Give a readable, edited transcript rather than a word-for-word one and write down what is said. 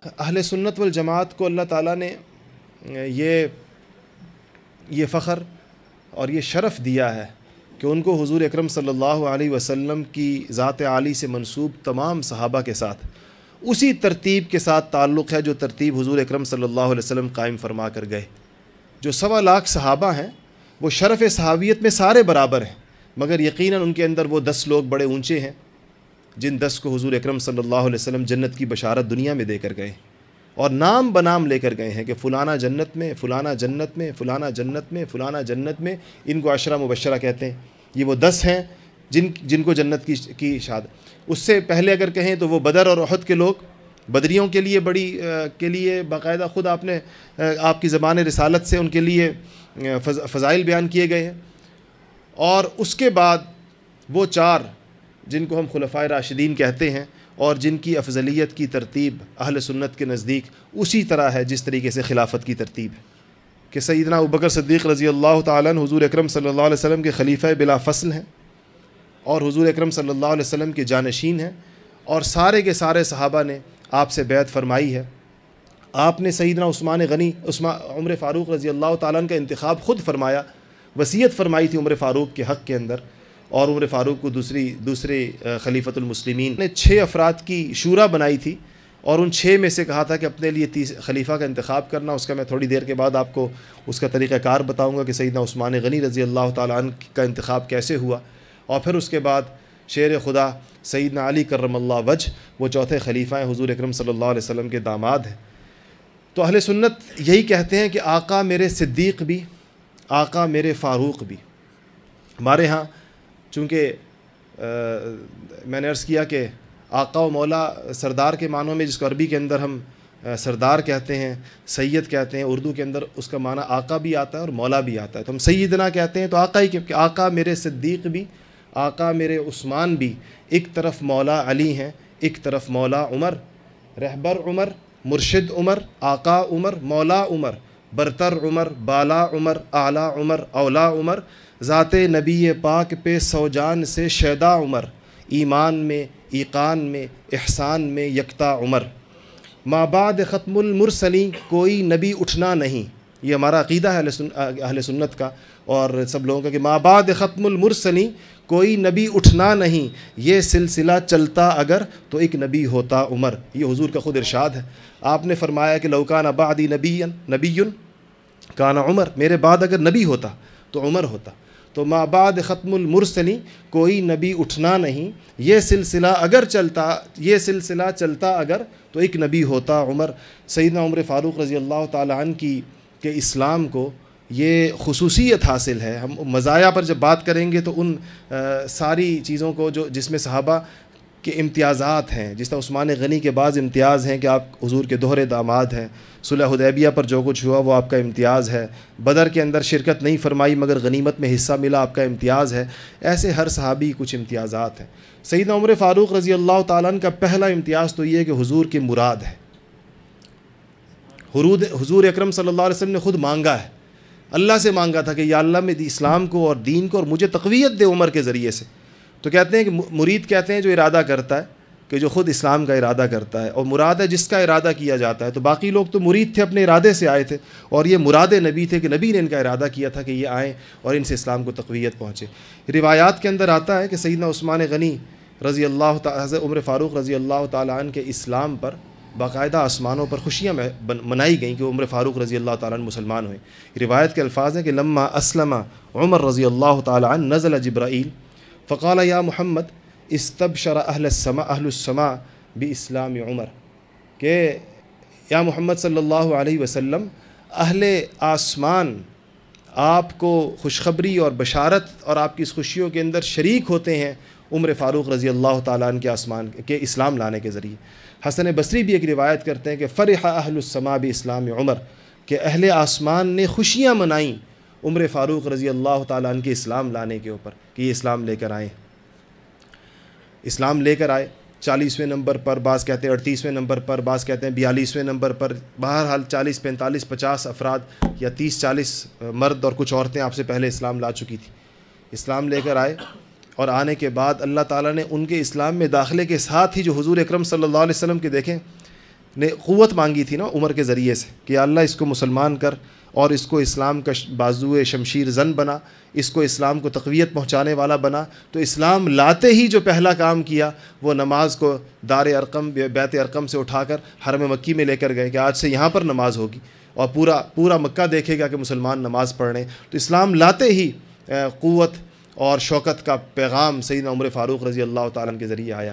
اہل سنت والجماعت کو اللہ تعالیٰ نے یہ فخر اور یہ شرف دیا ہے کہ ان کو حضور اکرم صلی اللہ علیہ وسلم کی ذات عالی سے منسوب تمام صحابہ کے ساتھ اسی ترتیب کے ساتھ تعلق ہے جو ترتیب حضور اکرم صلی اللہ علیہ وسلم قائم فرما کر گئے۔ جو 1.25 لاکھ صحابہ ہیں وہ شرف صحابیت میں سارے برابر ہیں، مگر یقیناً ان کے اندر وہ 10 لوگ بڑے اونچے ہیں جن 10 کو حضور اکرم صلی اللہ علیہ وسلم جنت کی بشارت دنیا میں دے کر گئے اور نام بنام لے کر گئے ہیں کہ فلانا جنت میں، فلانا جنت میں، فلانا جنت میں، فلانا جنت میں۔ ان کو عشرہ مبشرہ کہتے ہیں۔ یہ وہ 10 ہیں جن کو جنت کی شہادت۔ اس سے پہلے اگر کہیں تو وہ بدر اور احد کے لوگ، بدریوں کے لیے باقاعدہ خود آپ کی زبان رسالت سے ان کے لیے فضائل بیان کیے گئے ہیں۔ اور اس کے بعد وہ 4 جن کو ہم خلفائے راشدین کہتے ہیں اور جن کی افضلیت کی ترتیب اہل سنت کے نزدیک اسی طرح ہے جس طریقے سے خلافت کی ترتیب ہے کہ سیدنا ابوبکر صدیق رضی اللہ تعالیٰ عنہ حضور اکرم صلی اللہ علیہ وسلم کے خلیفہ بلا فصل ہیں اور حضور اکرم صلی اللہ علیہ وسلم کے جانشین ہیں، اور سارے کے سارے صحابہ نے آپ سے بیعت فرمائی ہے۔ آپ نے سیدنا عمر فاروق رضی اللہ تعالیٰ عنہ کا انتخاب خود فرمایا، وصیت فرمائی تھی عمر فاروق کے حق کے اندر، اور عمر فاروق کو دوسرے خلیفۃ المسلمین نے 6 افراد کی شورا بنائی تھی، اور ان 6 میں سے کہا تھا کہ اپنے لیے خلیفہ کا انتخاب کرنا۔ اس کا میں تھوڑی دیر کے بعد آپ کو اس کا طریقہ کار بتاؤں گا کہ سیدنا عثمان غنی رضی اللہ تعالیٰ عنہ کا انتخاب کیسے ہوا، اور پھر اس کے بعد شیر خدا سیدنا علی کرم اللہ وجہ وہ 4تھے خلیفہ ہیں، حضور اکرم صلی اللہ علیہ وسلم کے داماد ہیں۔ تو اہل سنت یہی کہتے ہیں کہ آقا میرے صدیق بھی، آقا میرے فاروق بھی۔ ہمارے ہاں چونکہ میں نے عرض کیا کہ آقا و مولا سردار کے معنوں میں، جس کو عربی کے اندر ہم سردار کہتے ہیں، سید کہتے ہیں، اردو کے اندر اس کا معنی آقا بھی آتا ہے اور مولا بھی آتا ہے، تو ہم سیدنا کہتے ہیں تو آقا ہی کہ آقا میرے صدیق بھی، آقا میرے عثمان بھی، ایک طرف مولا علی ہیں، ایک طرف مولا عمر، رہبر عمر، مرشد عمر، آقا عمر، مولا عمر، برتر عمر، بالا عمر، اعلیٰ عمر، اولا عمر، ذات نبی پاک پہ 100 جان سے شیدا عمر، ایمان میں، ایقان میں، احسان میں یکتا عمر، ما بعد ختم المرسلین کوئی نبی اٹھنا نہیں۔ یہ ہمارا عقیدہ ہے اہل سنت کا اور سب لوگوں کا کہ ما بعد ختم المرسلین کوئی نبی اٹھنا نہیں، یہ سلسلہ چلتا اگر تو ایک نبی ہوتا عمر۔ یہ حضور کا خود ارشاد ہے۔ آپ نے فرمایا کہ لو کان بعدی نبی کان عمر، میرے بعد اگر نبی ہوتا تو عمر ہوتا۔ تو ما بعد ختم المرسلین کوئی نبی اٹھنا نہیں، یہ سلسلہ چلتا اگر تو ایک نبی ہوتا عمر۔ سیدنا عمر فاروق رضی اللہ تعالیٰ عنہ کے اسلام کو یہ خصوصیت حاصل ہے۔ ہم مزایا پر جب بات کریں گے تو ان ساری چیزوں کو جس میں صحابہ کے امتیازات ہیں، جس طرح عثمان غنی کے بعض امتیاز ہیں کہ آپ حضور کے دوہرے داماد ہیں، صلح حدیبیہ پر جو کچھ ہوا وہ آپ کا امتیاز ہے، بدر کے اندر شرکت نہیں فرمائی مگر غنیمت میں حصہ ملا، آپ کا امتیاز ہے۔ ایسے ہر صحابی کچھ امتیازات ہیں۔ سیدنا عمر فاروق رضی اللہ تعالیٰ عنہ کا پہلا امتیاز تو یہ ہے کہ حضور کی مراد ہے۔ حضور اکرم صلی اللہ علیہ وسلم نے خود مانگا ہے، اللہ سے مانگا تھا کہ یا اللہ میں اسلام کو اور دین کو اور مجھے تقویت دے عمر کے ذریعے سے۔ تو کہتے ہیں کہ مرید کہتے ہیں جو ارادہ کرتا ہے، کہ جو خود اسلام کا ارادہ کرتا ہے، اور مراد ہے جس کا ارادہ کیا جاتا ہے۔ تو باقی لوگ تو مرید تھے، اپنے ارادے سے آئے تھے، اور یہ مراد نبی تھے کہ نبی نے ان کا ارادہ کیا تھا کہ یہ آئیں اور ان سے اسلام کو تقویت پہنچے۔ روایات کے اندر آتا ہے کہ سیدنا عثمان غنی رضی اللہ تعالیٰ، عمر فاروق رضی اللہ تعالیٰ عنہ کے اسلام پر باقاعدہ آسمانوں پر خوشیاں منائی گئیں کہ عمر فاروق رضی اللہ تعالیٰ عنہ مسلمان ہوئے۔ روایت کے الفاظ ہیں کہ لما اسلم عمر رضی اللہ تعالیٰ عنہ نزل جبرائیل فقال یا محمد استبشر اہل السماء باسلام عمر، کہ یا محمد صلی اللہ علیہ وسلم اہل آسمان آپ کو خوشخبری اور بشارت اور آپ کی اس خوشیوں کے اندر شریک ہوتے ہیں عمر فاروق رضی اللہ تعالیٰ عنہ کے اسلام لانے کے ذریعے۔ حسن بصری بھی ایک روایت کرتے ہیں کہ فرح اہل السماء باسلام عمر، کہ اہل آسمان نے خوشیاں منائیں عمر فاروق رضی اللہ تعالیٰ عنہ کے اسلام لانے کے اوپر کہ یہ اسلام لے کر آئیں۔ اسلام لے کر آئے 40ویں نمبر پر، بعض کہتے ہیں 38ویں نمبر پر، بعض کہتے ہیں 42ویں نمبر پر، بہرحال 40 45 50 افراد یا 30 40 مرد اور کچھ عورتیں آپ سے پہلے اسلام لا چکی تھی۔ اسلام لے کر آئے، اور آنے کے بعد اللہ تعالیٰ نے ان کے اسلام میں داخلے کے ساتھ ہی جو حضور اکرم صلی اللہ علیہ وسلم کے دیکھیں نے قوت مانگی تھی نا عمر کے ذریعے سے کہ یا اللہ اس کو مسلمان کر اور اس کو اسلام کا بازو شمشیر زن بنا، اس کو اسلام کو تقویت پہنچانے والا بنا، تو اسلام لاتے ہی جو پہلا کام کیا وہ نماز کو دار ارقم بیت ارقم سے اٹھا کر حرم مکی میں لے کر گئے کہ آج سے یہاں پر نماز ہوگی اور پورا مکہ دیکھے گا کہ مسلمان نماز پڑھ رہے ہیں۔ تو اسلام لاتے ہی قوت اور شوکت کا پیغام سیدنا عمر فاروق رضی اللہ تعالیٰ عنہ کے ذریعے آیا۔